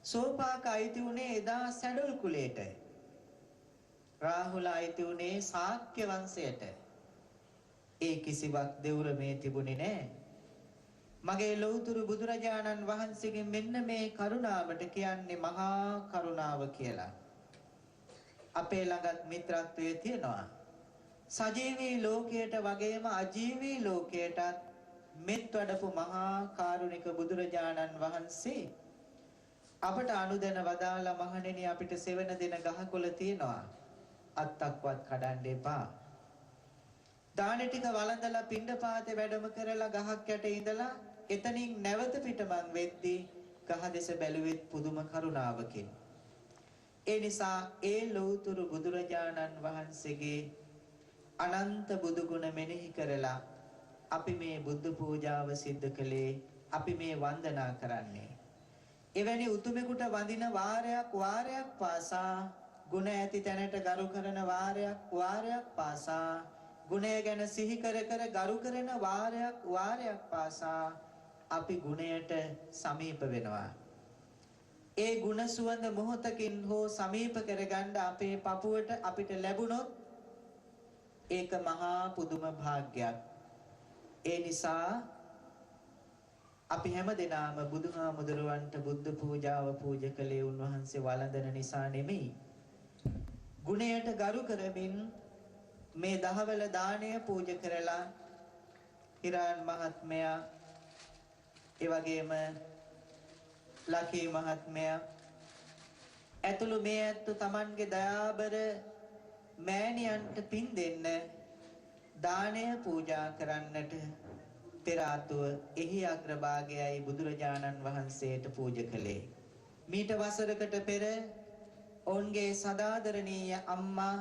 සෝපාක අයිති උනේ එදා සැඩොල් කුලයට. රාහුල අයිති උනේ ශාක්‍ය වංශයට. ඒ කිසිවක් දෙවුර මේ තිබුණේ නැහැ. මගේ ලෞතුරු බුදුරජාණන් වහන්සේගෙන් මෙන්න මේ කරුණාවට කියන්නේ මහා කරුණාව කියලා. අපේ ළඟත් මිත්‍රත්වයේ තියෙනවා. සජීවී ලෝකයට වගේම අජීවී ලෝකයටත් මෙත් වඩපු මහා කාරුණික බුදුරජාණන් වහන්සේ අපට අනුදැන වදාලා මහණෙනි අපිට සෙවන දෙන ගහකොළ තියෙනවා. අත්තක්වත් කඩන්න එපා. දාන ටික වළඳලා පිණ්ඩපාතේ වැඩම කරලා ගහක් යට ඉඳලා එතනින් නැවත පිටමන් වෙද්දී ගහ දෙස බැලුවෙත් පුදුම කරුණාවකින්. ඒ නිසා ඒ ලෞතුරු බුදුරජාණන් වහන්සේගේ අනන්ත බුදු ගුණ මෙනෙහි කරලා අපි මේ බුද්ධ පූජාව සිද්ධ කළේ, අපි මේ වන්දනා කරන්නේ. එවැනි උතුමෙකුට වඳින වාරයක් පාසා, ගුණ ඇති තැනට ගරු කරන වාරයක් පාසා, ගුණය ගැන සිහි කර ගරු කරන වාරයක් පාසා අපි ගුණයට සමීප වෙනවා. ඒ ගුණ සුවඳ මොහොතකින් හෝ සමීප කරගන්න අපේ පපුවට අපිට ලැබුණොත් ඒක මහා පුදුම භාග්යක්. ඒ නිසා අපි හැමදෙනාම බුදුහාමුදුරුවන්ට බුද්ධ පූජාව පූජකලේ උන්වහන්සේ වළඳන නිසා නෙමෙයි. ගුණයට ගරු කරමින් මේ දහවල දාණය පූජ කරලා හිරාන් මහත්මයා, ඒ වගේම ලකී මහත්මයා ඇතුළු මේ ඇත්තු Tamanගේ දයාබර මෑණියන්ට පින් දෙන්න දාණය පූජා කරන්නට පෙර ආතුව එහි අග්‍රභාගයයි බුදුරජාණන් වහන්සේට පූජ කළේ. මීට වසරකට පෙර ඔවුන්ගේ සදාදරණීය අම්මා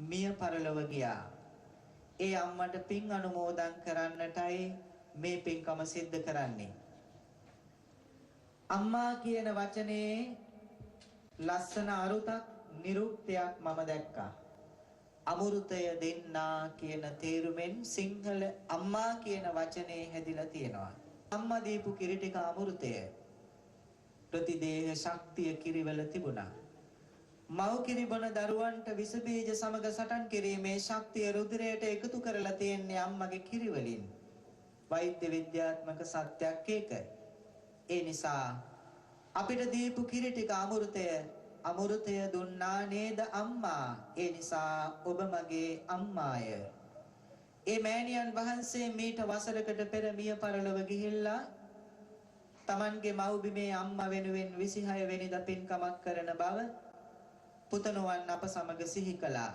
මිය පරලොව ගියා. ඒ අම්මට පින් අනුමෝදන් කරන්නටයි මේ පින්කම සිද්ධ කරන්නේ. අම්මා කියන වචනේ ලස්සන අරුතක්, නිරුක්තයක් මම දැක්කා. අමෘතය දෙන්නා කියන තේරුමෙන් සිංහල අම්මා කියන වචනේ හැදිලා තියෙනවා. අම්මා දීපු කිරි ටික අමෘතය. ප්‍රතිදේහ ශක්තිය කිරිවල තිබුණා. මව් කිරි බොන දරුවන්ට විස බීජ සමග සටන් කිරීමේ ශක්තිය රුධිරයට එකතු කරලා තියෙන්නේ අම්මගේ කිරි වලින්. වෛද්‍ය විද්‍යාත්මක සත්‍යයක් ඒක. ඒ නිසා අපිට දීපු කිරි ටික අමෘතය දුන්නා නේද අම්මා. ඒ නිසා ඔබ මගේ අම්මාය. ඒ මෑණියන් වහන්සේ මීට වසරකට පෙර මිය පරලොව ගිහිල්ලා Tamanගේ මව්බිමේ අම්මා වෙනුවෙන් 26 වෙනිදා පින්කමක් කරන බව පුතණුවන් අප සමග සිහි කළා.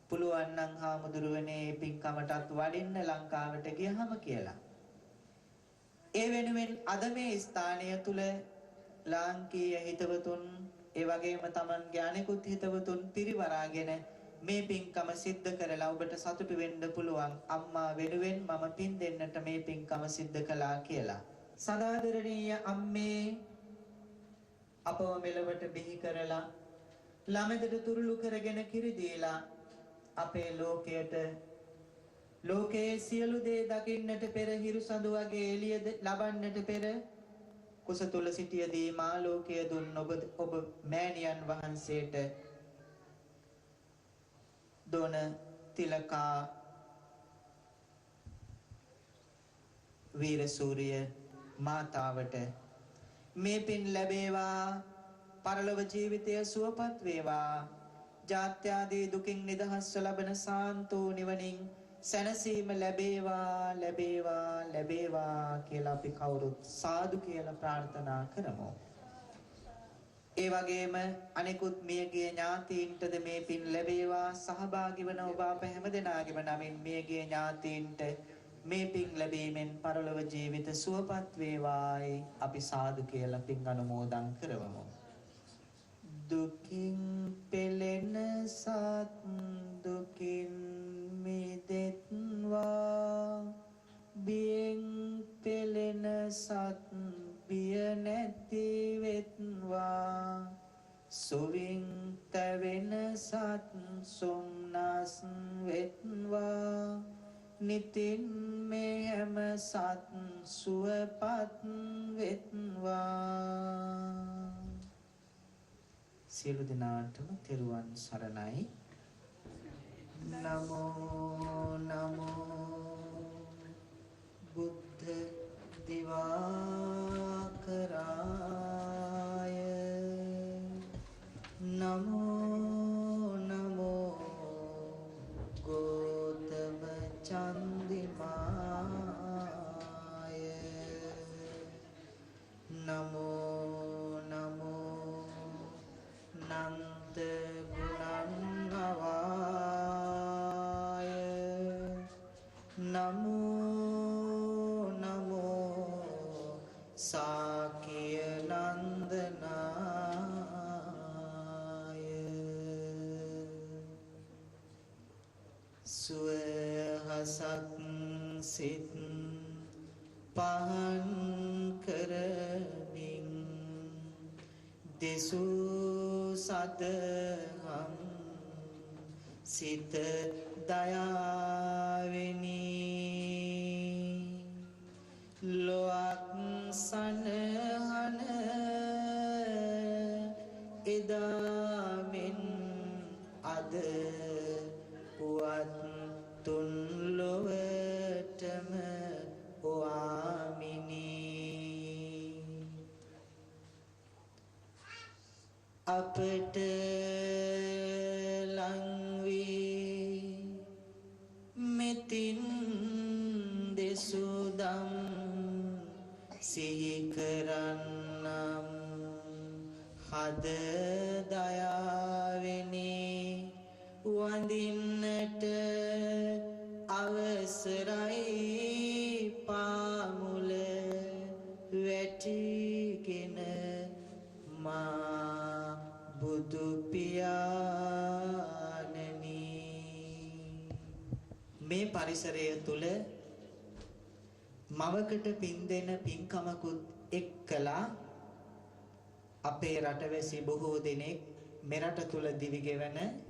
පුළුවන් නම් හාමුදුරුවනේ පින්කමටත් වඩින්න ලංකාවට ගියහම කියලා. ඒ වෙනුවෙන් අද මේ ස්ථානය තුල ලාංකීය හිතවතුන්, ඒ වගේම Tamanගේ අනෙකුත් හිතවතුන් පිරිවරාගෙන මේ පින්කම සිද්ධ කරලා ඔබට සතුටු වෙන්න පුළුවන්. අම්මා වෙනුවෙන් මම පින් දෙන්නට මේ පින්කම සිද්ධ කළා කියලා. සදාදරණීය අම්මේ අපව මෙලවට බිහි කරලා ළමෙදට තුරුළු කරගෙන කිරි දීලා අපේ ලෝකයේ සියලු දේ දකින්නට පෙර හිරු සඳු වගේ එළිය ලබන්නට පෙර කුස තුල සිටියදී මා ලෝකයේ දුන් ඔබ මෑණියන් වහන්සේට දොන තිලකා වීරසූරිය මාතාවට මේ පින් ලැබේවා, පරලොව ජීවිතය සුවපත් වේවා, ජාත්‍යාදී දුකින් නිදහස්ව ලබන සාන්තෝ නිවනින් සැනසීම ලැබේවා කියලා අපි කවුරුත් සාදු කියලා ප්‍රාර්ථනා කරමු. ඒ වගේම අනෙකුත් මියගිය ඥාතීන්ටද මේ පින් ලැබේවා. සහභාගී වන ඔබ අප හැමදෙනාගේම නමින් මියගිය ඥාතීන්ට මේ පින් ලැබීමෙන් පරලොව ජීවිත සුවපත් වේවායි අපි සාදු කියලා පින් අනුමෝදන් කරවමු. දුකින් පෙළෙන සත් දුකින් මිදෙත්වා, බියෙන් පෙළෙන සත් බිය නැති වෙත්වා, සුවින් තැවෙන සත් සොම්නස් වෙත්වා, නිතින් මේ හැම සත් සුවපත් වෙත්වා. සියලු දෙනාටම තෙරුවන් සරණයි. නමෝ නමෝ බුද්ධ දිවාකරාය නමෝ නමෝ ගෝතම චන්දිමාය නමෝ නමෝ නන්ද ගුණංගවාය නමෝ නමෝ සාකිය නන්දනාය සුවහසක් සිත් පහන් කරමින් දෙසූ සදහම් සිත දයාවෙනි ලොවක් සනහන එදාමෙන් අද පුවත් තුන් ලොවටම ඔාමිනි අපට ලංවී මෙතින් දෙසුදම් සිහි කරන්නම් හද දයාවෙනි වඳින්නට අවසරයි පාමුල වැටිගෙන මා බුදු පියාණනි මේ පරිසරය තුල මවකට පින් දෙන පින්කමකුත් එක්කලා අපේ රටවැසි බොහෝ දෙනෙක් මෙරට තුල දිවිගෙවන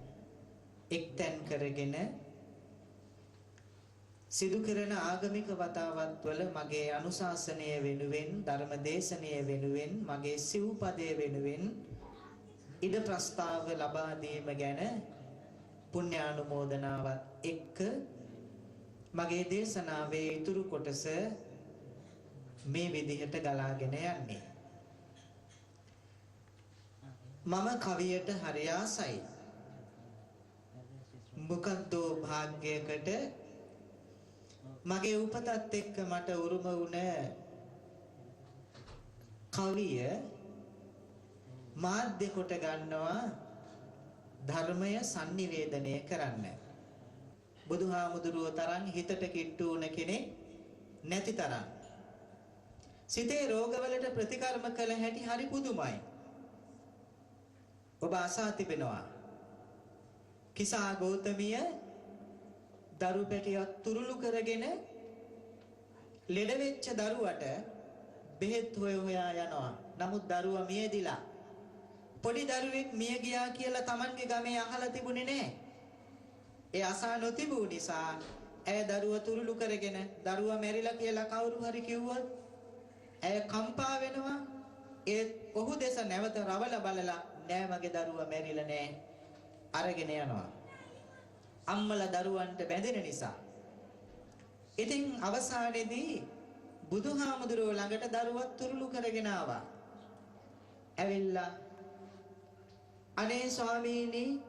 එක්තැන් කරගෙන සිදු කරන ආගමික වතාවත් වල මගේ අනුශාසනය වෙනුවෙන් ධර්ම දේශනය වෙනුවෙන් මගේ සිව්පදය වෙනුවෙන් ඉද ප්‍රස්තාව ලබා දීම ගැන පුණ්‍යානුමෝදනාවත් එක්ක මගේ දේශනාවේ ඉතුරු කොටස මේ විදිහට ගලාගෙන යන්නේ. මම කවියට හරි ආසයි. මොකද්ද භාග්‍යයකට මගේ උපතත් එක්ක මට උරුම වුණ කවිය මාධ්‍ය කොට ගන්නවා ධර්මය sannivedanaya කරන්න. බුදුහාමුදුරුව තරම් හිතට කිට්ටු වුණ කෙනෙක් නැති තරම්. සිතේ රෝගවලට ප්‍රතිකර්ම කළ හැටි හරි පුදුමයි. ඔබ අසා තිබෙනවා. කිසා ගෞතමිය දරු පැටියක් තුරුළු කරගෙන ලෙඩ වෙච්ච දරුවට බෙහෙත් හොයා යනවා. නමුත් දරුවා මියදිලා. පොඩි දරුවෙක් මිය ගියා කියලා Tamanගේ ගමේ අහලා තිබුණේ නැහැ. ඒ අසා නොතිබූ නිසා ඇය දරුවා තුරුළු කරගෙන දරුවා මැරිලා කියලා කවුරු හරි කිව්වොත් ඇය කම්පා වෙනවා. ඒ ඔහු දෙස නැවත රවල බලලා නෑ මගේ දරුවා මැරිලා නෑ අරගෙන යනවා. අම්මලා දරුවන්ට බැඳෙන නිසා. ඉතින් අවසානයේදී බුදුහාමුදුරුවෝ ළඟට දරුවත් තුරුළු කරගෙන ආවා. ඇවිල්ලා අනේ ස්වාමීනි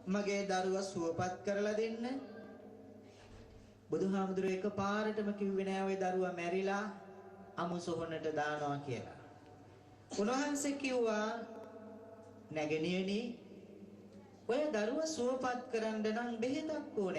මගේ දරුවා සුවපත් කරලා දෙන්න. බුදුහාමුදුරුවෝ එකපාරටම කිව්වේ නෑ ඔය දරුවා මැරිලා අමු සොහොනට දානවා කියලා. උන්වහන්සේ කිව්වා නැගණියනි ඔය දරුවා සුවපත් කරන්න නම් බෙහෙතක් ඕනේ.